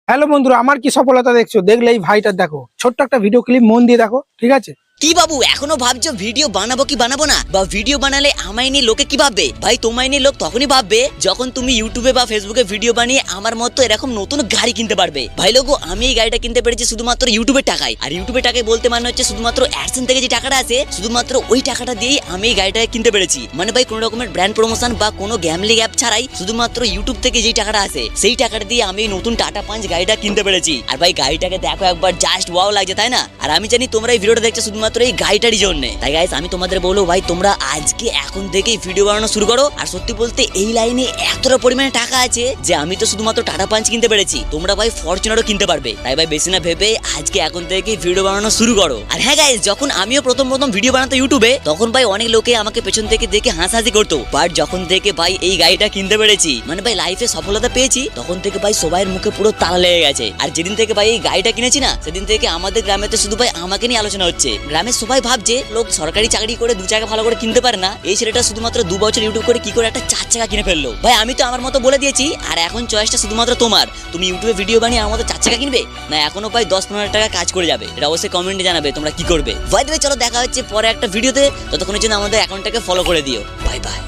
Hello বন্ধুরা, আমার কি সফলতা দেখছো? দেখলে এই ভাইটা দেখো, ছোট্ট একটা ভিডিও ক্লিপ, মন দিয়ে দেখো, ঠিক আছে? কি বাবু এখনো ভাবছো ভিডিও বানাবো কি বানাবো না, বা ভিডিও বানালে আমায় নিয়ে লোকে কি ভাববে? ভাই তোমায় নিয়ে লোক তখনই ভাববে যখন তুমি ইউটিউবে বা ফেসবুকে ভিডিও বানিয়ে আমার মতো এরকম নতুন গাড়ি কিনতে পারবে। ভাই লোগো, আমি এই গাড়িটা কিনতে পেরেছি শুধুমাত্র ইউটিউবের টাকায়। আর ইউটিউবের টাকায় বলতে মানে হচ্ছে শুধুমাত্র অ্যাডসেন্স থেকে যে টাকাটা আছে, শুধুমাত্র ওই টাকাটা দিয়েই আমি এই গাড়িটা কিনতে পেরেছি। মানে ভাই কোনো রকমের ব্র্যান্ড প্রমোশন বা কোনো গ্যামলিং অ্যাপ ছাড়াই শুধুমাত্র ইউটিউব থেকে যেই টাকাটা আছে সেই টাকাটা দিয়ে আমি এই নতুন টাটা পাঞ্চ গাড়িটা কিনতে পেরেছি। আর ভাই গাড়িটাকে দেখো একবার, জাস্ট ওয়াও লাগছে তাই না? আর আমি জানি তোমরা এই ভিডিওটা দেখছো শুধুমাত্র এই গাড়িটারই জন্য। তাই গাইস আমি তোমাদের বলবো ভাই তোমরা আজকে এখন থেকেই ভিডিও বানানো শুরু করো। আর সত্যি বলতে এই লাইনে এতটা পরিমাণে টাকা আছে যে আমি তো শুধুমাত্র টাটা পাঞ্চ কিনতে পেরেছি, তোমরা ভাই ফরচুনারও কিনতে পারবে। তাই ভাই বেশি না ভেবে আজকে এখন থেকেই ভিডিও বানানো শুরু করো। আর হ্যাঁ গাইস, যখন আমিও প্রথম ভিডিও বানাতো ইউটিউবে, তখন ভাই অনেক লোকে আমাকে পেছন থেকে দেখে হাসাহাসি করতো। বাট যখন থেকে ভাই এই গাড়িটা কিনতে পেরেছি, মানে ভাই লাইফে সফলতা পেয়েছি, তখন থেকে ভাই সবাইয়ের মুখে পুরো তালা লেগে গেছে। আর যেদিন থেকে ভাই এই গাড়িটা কিনেছি না, সেদিন থেকে আমাদের গ্রামেতে শুধু ভাই আমাকে নিয়ে আলোচনা হচ্ছে। গ্রামের সবাই ভাবছে লোক সরকারি চাকরি করে দু চাকা ভালো করে কিনতে পারে না, এই ছেলেটা শুধুমাত্র 2 বছর ইউটিউব করে কি করে একটা 4 চাকা কিনে ফেললো। ভাই আমি তো আমার মতো বলে দিয়েছি, আর এখন চয়েসটা শুধুমাত্র তোমার। তুমি ইউটিউবে ভিডিও বানিয়ে আমার মতো 4 চাকা কিনবে, না এখনো ভাই 10-15 টাকা কাজ করে যাবে? এটা অবশ্যই কমেন্টে জানাবে তোমরা কি করবে। ভাই চলো দেখা হচ্ছে পরে একটা ভিডিওতে, ততক্ষণের জন্য আমাদের অ্যাকাউন্টটাকে ফলো করে দিও। Bye bye.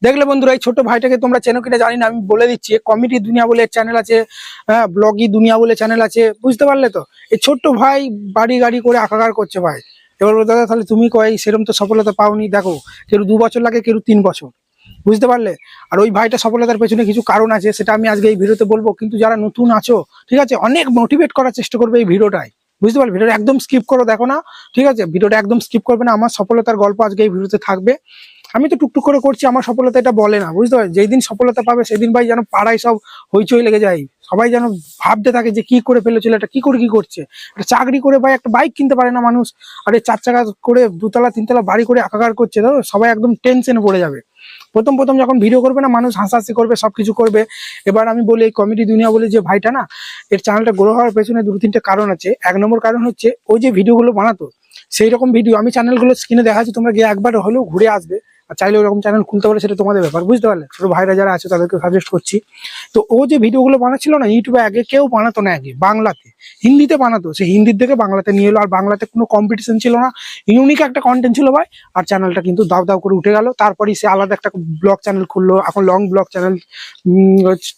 দেখলে বন্ধুরা, এই ছোট ভাইটাকে তোমরা চেনো কিনা জানি না, আমি বলে দিচ্ছি। কমেডি দুনিয়া বলে চ্যানেল আছে, হ্যাঁ, ব্লগি দুনিয়া বলে চ্যানেল আছে, বুঝতে পারলে তো? এই ছোট্ট ভাই বাড়ি গাড়ি করে আকার করছে ভাই। এবার বলো, দাদা তাহলে তুমি কয় সেরকম তো সফলতা পাওনি? দেখো, কেউ 2 বছর লাগে, কেউ 3 বছর, বুঝতে পারলে? আর ওই ভাইটা সফলতার পেছনে কিছু কারণ আছে, সেটা আমি আজকে এই ভিডিওতে বলবো। কিন্তু যারা নতুন আছো, ঠিক আছে, অনেক মোটিভেট করার চেষ্টা করবে এই ভিডিওটাই, বুঝতে পারলে? ভিডিওটা একদম স্কিপ করো, দেখো না, ঠিক আছে? ভিডিওটা একদম স্কিপ করবে না। আমার সফলতার গল্প আজকে এই ভিডিওতে থাকবে। আমি তো টুকটুক করে করছি, আমার সফলতা এটা বলে না, বুঝতে পারছি? যেই দিন সফলতা পাবে সেদিন ভাই যেন পাড়ায় সব হইচই লেগে যায়, সবাই যেন ভাবতে থাকে যে কি করে ফেলেছিল, এটা কি করে কি করছে। একটা চাকরি করে ভাই একটা বাইক কিনতে পারে না মানুষ, আর এই 4 চাকা করে 2 তলা 3 তলা বাড়ি করে আকার করছে, তো সবাই একদম টেনশনে পড়ে যাবে। প্রথম প্রথম যখন ভিডিও করবে না, মানুষ হাসাহাসি করবে, সবকিছু করবে। এবার আমি বলি, এই কমেডি দুনিয়া বলে যে ভাইটা না, এর চ্যানেলটা গ্রো হওয়ার পেছনে 2-3টে কারণ আছে। 1 নম্বর কারণ হচ্ছে ওই যে ভিডিওগুলো বানাতো, সেই রকম ভিডিও আমি চ্যানেলগুলো স্ক্রিনে দেখাচ্ছি, তোমরা গিয়ে একবার হলেও ঘুরে আসবে। আর চাইলে ওরকম চ্যানেল খুলতে পারে, সেটা তোমাদের ব্যাপার, বুঝতে পারলে? ছোট ভাইরা যারা আছে তাদেরকে সাজেস্ট করছি। তো ও যে ভিডিওগুলো বানাচ্ছিল না ইউটিউবে, আগে কেউ বানাতো না, আগে বাংলাতে, হিন্দিতে বানাতো, সে হিন্দির থেকে বাংলাতে নিয়ে এলো। আর বাংলাতে কোনো কম্পিটিশন ছিল না, ইউনিক একটা কন্টেন্ট ছিল ভাই। আর চ্যানেলটা কিন্তু দাও দাও করে উঠে গেল। তারপরেই সে আলাদা একটা ব্লগ চ্যানেল খুললো, এখন লং ব্লগ চ্যানেল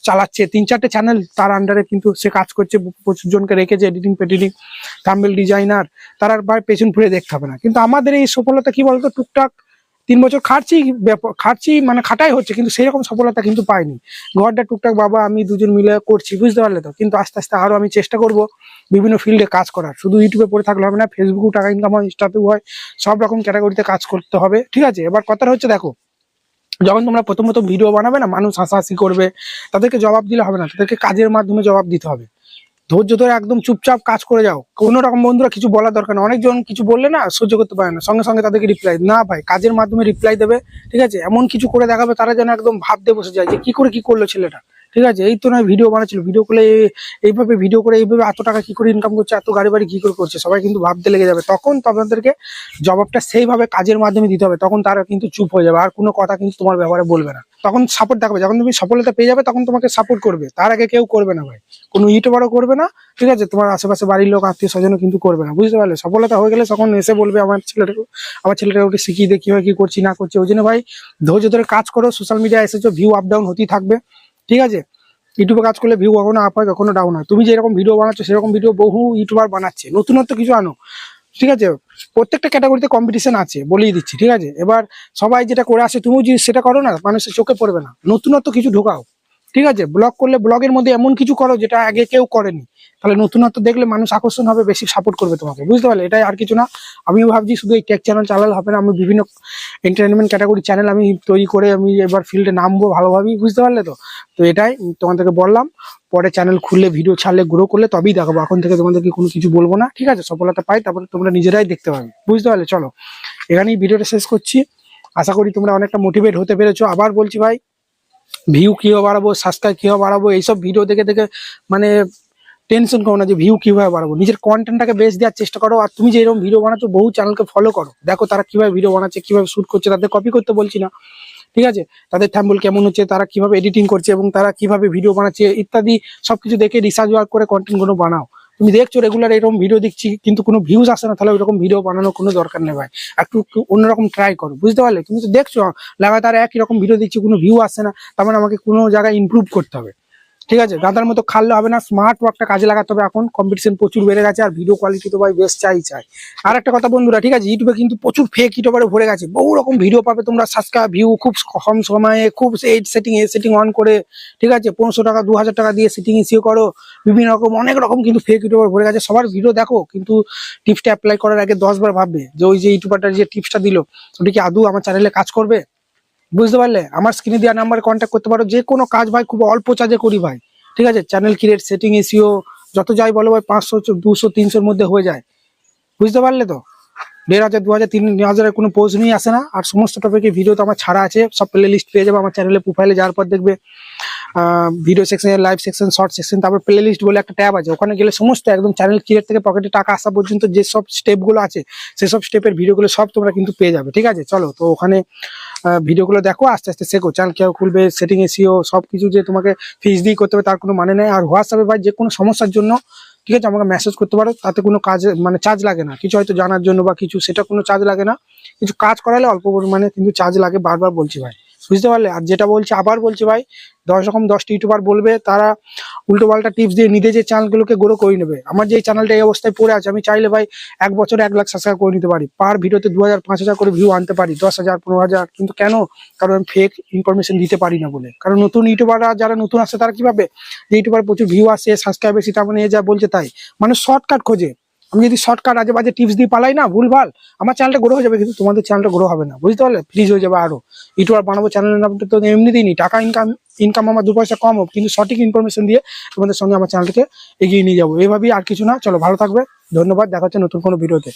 চালাচ্ছে। 3-4টে চ্যানেল তার আন্ডারে কিন্তু সে কাজ করছে, প্রচুর জনকে রেখেছে, এডিটিং পেডিটিং, থাম্বনেল ডিজাইনার। তার আর ভাই পেছন ফিরে দেখতে হবে না। কিন্তু আমাদের এই সফলতা কি বলতো, টুকটাক 3 বছর খাটছি, মানে খাটাই হচ্ছে, কিন্তু সেরকম সফলতা কিন্তু পাইনি। ঘরটা টুকটাক বাবা আমি দুজন মিলে করছি, বুঝতে পারলে তো? কিন্তু আস্তে আস্তে আরো আমি চেষ্টা করব বিভিন্ন ফিল্ডে কাজ করার। শুধু ইউটিউবে পড়ে থাকলে হবে না, ফেসবুকেও টাকা ইনকাম হয়, ইনস্টাতেও হয়, সব রকম ক্যাটাগরিতে কাজ করতে হবে, ঠিক আছে? এবার কথাটা হচ্ছে, দেখো, যখন তোমরা প্রথম প্রথম ভিডিও বানাবে না, মানুষ হাসাহাসি করবে, তাদেরকে জবাব দিলে হবে না, তাদেরকে কাজের মাধ্যমে জবাব দিতে হবে। ধৈর্য ধরে একদম চুপচাপ কাজ করে যাও। কোনো রকম বন্ধুরা কিছু বলার দরকার না। অনেকজন কিছু বললে না সহ্য করতে পারে না, সঙ্গে সঙ্গে তাদেরকে রিপ্লাই না, ভাই কাজের মাধ্যমে রিপ্লাই দেবে, ঠিক আছে? এমন কিছু করে দেখাবে তারা যেন একদম ভাবতে বসে যায় যে কি করে কি করলো ছেলেটা, ঠিক আছে? এই তো নয় ভিডিও বানাচ্ছিল, ভিডিও করে এইভাবে ভিডিও করে এইভাবে এত টাকা কি করে ইনকাম করছে, এত গাড়ি বাড়ি কি করে করছে, সবাই কিন্তু ভাবতে লেগে যাবে। তখন তোমাদেরকে জবাবটা সেইভাবে কাজের মাধ্যমে দিতে হবে, তখন তারা কিন্তু চুপ হয়ে যাবে, আর কোনো কথা কিন্তু তোমার ব্যাপারে বলবে না। তখন সাপোর্ট দেখাবে, যখন তুমি সফলতা পেয়ে যাবে তখন তোমাকে সাপোর্ট করবে, তার আগে কেউ করবে না ভাই। কোনো ইউটিউবারও করবে না, ঠিক আছে? তোমার আশেপাশে বাড়ির লোক, আত্মীয় স্বজনও কিন্তু করবে না, বুঝতে পারলে? সফলতা হয়ে গেলে তখন এসে বলবে আমার ছেলেটাকে ওকে শিখিয়ে দিয়ে কিভাবে কি করছি না করছি। ওই জন্য ভাই ধৈর্য ধরে কাজ করো। সোশ্যাল মিডিয়া এসেছো, ভিউ আপ ডাউন হতেই থাকবে, ঠিক আছে? ইউটিউবে কাজ করলে ভিউ কখনো আপ হয় কখনো ডাউন হয়। তুমি যেরকম ভিডিও বানাচ্ছো সেরকম ভিডিও বহু ইউটিউবার বানাচ্ছে, নতুনত্ব কিছু আনো, ঠিক আছে? প্রত্যেকটা ক্যাটাগরিতে কম্পিটিশন আছে, বলেই দিচ্ছি, ঠিক আছে? এবার সবাই যেটা করে আসে, তুমি যদি সেটা করো না, মানুষের চোখে পড়বে না। নতুনত্ব কিছু ঢোকাও, ঠিক আছে? ব্লগ করলে ব্লগের মধ্যে এমন কিছু করো যেটা আগে কেউ করেনি, তাহলে নতুনত্ব দেখলে মানুষ আকর্ষণ হবে, বেশি সাপোর্ট করবে তোমাকে, বুঝতে পারলে? এটাই, আর কিছু না। আমিও ভাবছি শুধু এই টেক চ্যানেল চালালে হবে না, আমি বিভিন্ন এন্টারটেনমেন্ট ক্যাটাগরি চ্যানেল আমি তৈরি করে আমি এবার ফিল্ডে নামবো ভালোভাবেই, বুঝতে পারলে তো? তো এটাই তোমাদেরকে বললাম। পরে চ্যানেল খুললে, ভিডিও ছাড়লে, গ্রো করলে তবেই দেখাবো। এখন থেকে তোমাদেরকে কোনো কিছু বলবো না, ঠিক আছে? সফলতা পাই তারপরে তোমরা নিজেরাই দেখতে পাবে, বুঝতে পারলে? চলো, এখানেই ভিডিওটা শেষ করছি। আশা করি তোমরা অনেকটা মোটিভেট হতে পেরেছো। আবার বলছি ভাই, ভিউ কিভাবে বাড়াবো, সাবস্ক্রাইব কিভাবে বাড়াবো, এইসব ভিডিও দেখে দেখে মানে টেনশন করো না যে ভিউ কিভাবে বাড়াবো। নিজের কন্টেন্টটাকে বেশ দেওয়ার চেষ্টা করো। আর তুমি যে এরকম ভিডিও বানাচ্ছো, বহু চ্যানেলকে ফলো করো, দেখো তারা কিভাবে ভিডিও বানাচ্ছে, কিভাবে শুট করছে, তাদের কপি করতে বলছি না, ঠিক আছে, তাদের থ্যাম্বনেল কেমন হচ্ছে, তারা কিভাবে এডিটিং করছে এবং তারা কিভাবে ভিডিও বানাচ্ছে ইত্যাদি সবকিছু দেখে রিসার্চ ওয়ার্ক করে কন্টেন্ট গুলো বানাও। তুমি দেখছো রেগুলার এরকম ভিডিও দেখছি কিন্তু কোনো ভিউজ আসে না, তাহলে ওইরকম ভিডিও বানানোর কোনো দরকার নেই ভাই। একটু একটু অন্যরকম ট্রাই করো, বুঝতে পারলে? তুমি তো দেখছো লাগাতার একই রকম ভিডিও দেখছি, কোনো ভিউ আসছে না, তার মানে আমাকে কোনো জায়গায় ইমপ্রুভ করতে হবে। ঠিক আছে, গাদার মতো খাললে হবে না, স্মার্ট ওয়ার্কটা কাজে লাগাতে হবে। এখন কম্পিটিশন প্রচুর বেড়ে গেছে আর ভিডিও কোয়ালিটি তো ভাই বেশ চাই। আর একটা কথা বন্ধুরা, ঠিক আছে, ইউটিউবে কিন্তু প্রচুর ফেক ইউটিউবারে ভরে গেছে, বহু রকম ভিডিও পাবে তোমরা, সাবস্ক্রাইব ভিউ খুব কম সময়ে, খুব সেটিং অন করে, ঠিক আছে, 500 টাকা 2000 টাকা দিয়ে সেটিং ইস্যু করো, বিভিন্ন রকম অনেক রকম কিন্তু ফেক ইউটিউবার ভরে গেছে। সবার ভিডিও দেখো কিন্তু টিপসটা অ্যাপ্লাই করার আগে 10 বার ভাববে যে ওই যে ইউটিউবারটার যে টিপসটা দিল ওটা কি আদৌ আমার চ্যানেলে কাজ করবে। বুঝতে পারলে? আমার স্ক্রিনে দেওয়া নাম্বারে কন্ট্যাক্ট করতে পারো, যে কোনো কাজ ভাই খুব অল্প চার্জে করি ভাই। ঠিক আছে, চ্যানেল ক্রিয়েট, সেটিং, এসইও যত যাই বলো ভাই 500 200 300-র মধ্যে হয়ে যায়। বুঝতে পারলে তো? 1500 2000 3000-এর কোনো পোস্ট নিয়ে আসে না। আর সমস্ত টপিকের ভিডিও তো আমার ছাড়া আছে, সব প্লে লিস্ট পেয়ে যাবে আমার চ্যানেলে প্রোফাইলে যাওয়ার পর দেখবে video section, live section, short section, তারপর প্লে লিস্ট বলে একটা ট্যাব আছে, ওখানে গেলে সমস্ত একদম চ্যানেল ক্রিয়েট থেকে পকেটে টাকা আসা পর্যন্ত যে সব স্টেপগুলো আছে সেসব স্টেপের ভিডিওগুলো সব তোমরা কিন্তু পেয়ে যাবে। ঠিক আছে, চলো তো ওখানে ভিডিওগুলো দেখো, আস্তে আস্তে শেখো। চ্যানেল কেউ খুলবে, সেটিং, এসইও সব কিছু যে তোমাকে ফিস দিয়ে করতে হবে তার কোনো মানে নেই। আর হোয়াটসঅ্যাপে ভাই যে কোনো সমস্যার জন্য, ঠিক আছে, আমাকে মেসেজ করতে পারো, তাতে কোনো কাজ মানে চার্জ লাগে না, কিছু হয়তো জানার জন্য বা কিছু, সেটা কোনো চার্জ লাগে না। কিছু কাজ করালে অল্প পরিমাণে কিন্তু চার্জ লাগে, বারবার বলছি ভাই। বুঝতে পারলে? আর যেটা বলছি আবার বলছি ভাই, 10 ইউটিউবার বলবে, তারা উল্টো পাল্টা টিপস দিয়ে নিজের চ্যানেলগুলোকে গ্রো করে নেবে। আমার যে চ্যানেলটা এই অবস্থায় পড়ে আছে, আমি চাইলে ভাই 1 বছরে 1 লাখ সাবস্ক্রাইব করে নিতে পারি, পার ভিডিওতে 2000 5000 করে ভিউ আনতে পারি, 10,000 15,000। কিন্তু কেন? কারণ আমি ফেক ইনফরমেশন দিতে পারি না বলে। কারণ নতুন ইউটিউবাররা যারা নতুন আসছে তারা কি ভাবে যে ইউটিউবার প্রচুর ভিউ আসে, সাবস্ক্রাইব বেশি, তার মানে যা বলছে তাই। মানুষ শর্টকাট খোঁজে। আমি যদি শর্টকাট আজে বাজে টিপস দিয়ে পালাই না ভুলভাল, আমার চ্যানেলটা গ্রো হয়ে যাবে, কিন্তু তোমাদের চ্যানেলটা গ্রো হবে না। বুঝতে পারলে? ফ্রিজ হয়ে যাবে আরো। ইউটিউবার বানাবো, চ্যানেলের নামটা তো এমনিতেই নি, টাকা ইনকাম আমার 2 পয়সা কম হোক, কিন্তু সঠিক ইনফরমেশন দিয়ে তোমাদের সঙ্গে আমার চ্যানেলটাকে এগিয়ে নিয়ে যাবো। এইভাবেই, আর কিছু না। চলো, ভালো থাকবে, ধন্যবাদ, দেখা হচ্ছে নতুন কোনো ভিডিওতে।